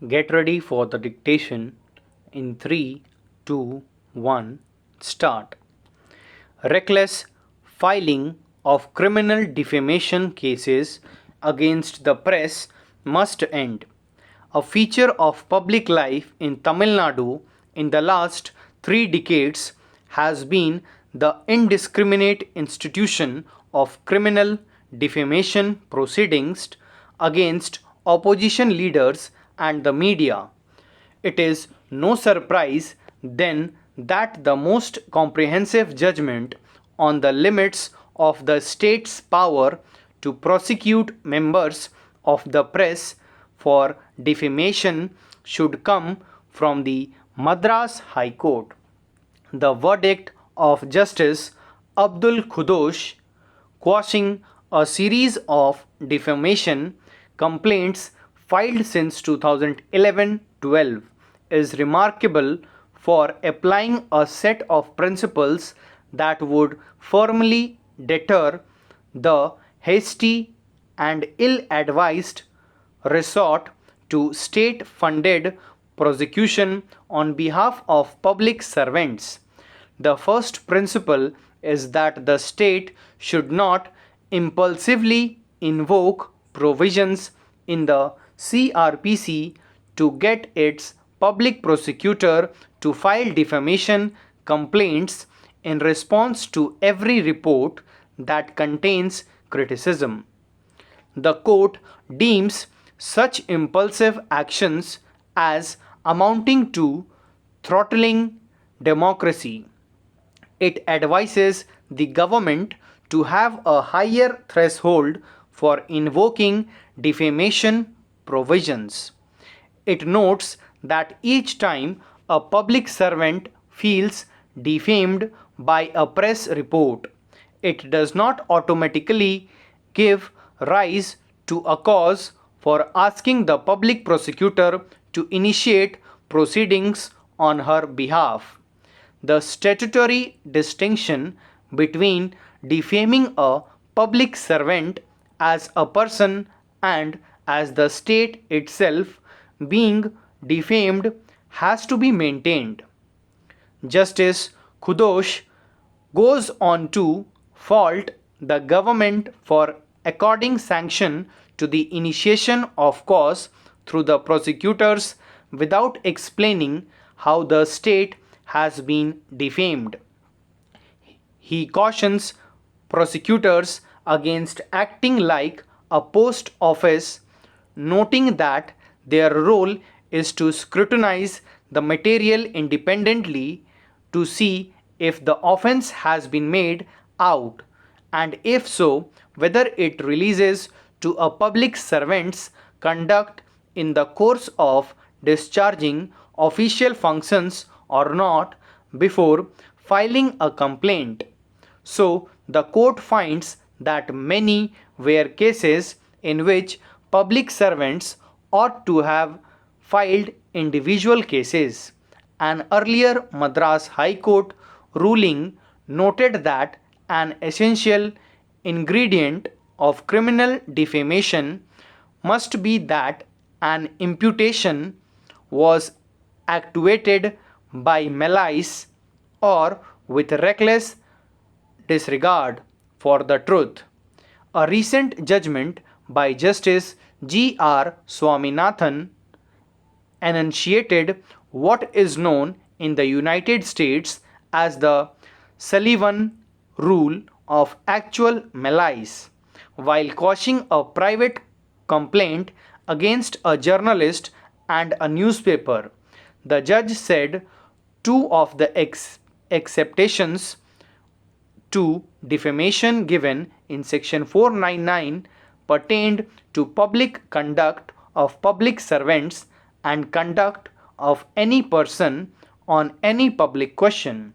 Get ready for the dictation in 3, 2, 1, start. Reckless filing of criminal defamation cases against the press must end. A feature of public life in Tamil Nadu in the last 3 decades has been the indiscriminate institution of criminal defamation proceedings against opposition leaders and the media. It is no surprise then that the most comprehensive judgment on the limits of the state's power to prosecute members of the press for defamation should come from the Madras High Court. The verdict of Justice Abdul Khudosh quashing a series of defamation complaints filed since 2011-12 is remarkable for applying a set of principles that would firmly deter the hasty and ill-advised resort to state-funded prosecution on behalf of public servants. The first principle is that the state should not impulsively invoke provisions in the CRPC to get its public prosecutor to file defamation complaints in response to every report that contains criticism. The court deems such impulsive actions as amounting to throttling democracy. It advises the government to have a higher threshold for invoking defamation provisions. It notes that each time a public servant feels defamed by a press report, it does not automatically give rise to a cause for asking the public prosecutor to initiate proceedings on her behalf. The statutory distinction between defaming a public servant as a person and as the state itself being defamed has to be maintained. Justice Khudosh goes on to fault the government for according sanction to the initiation of cause through the prosecutors without explaining how the state has been defamed. He cautions prosecutors against acting like a post office, noting that their role is to scrutinize the material independently to see if the offense has been made out, and if so, whether it releases to a public servant's conduct in the course of discharging official functions or not before filing a complaint. So, the court finds that many were cases in which public servants ought to have filed individual cases. An earlier Madras High Court ruling noted that an essential ingredient of criminal defamation must be that an imputation was actuated by malice or with reckless disregard for the truth. A recent judgment by Justice G. R. Swaminathan enunciated what is known in the United States as the Sullivan rule of actual malice. While quashing a private complaint against a journalist and a newspaper, the judge said two of the exceptions to defamation given in section 499 pertained to public conduct of public servants and conduct of any person on any public question.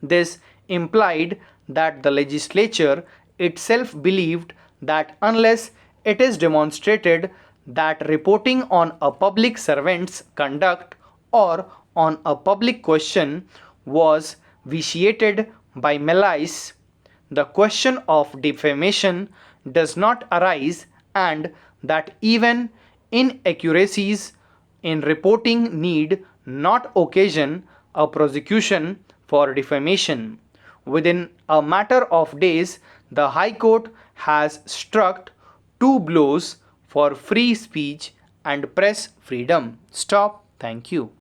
This implied that the legislature itself believed that unless it is demonstrated that reporting on a public servant's conduct or on a public question was vitiated by malice, the question of defamation does not arise, and that even inaccuracies in reporting need not occasion a prosecution for defamation. Within a matter of days, the High Court has struck two blows for free speech and press freedom. Stop. Thank you.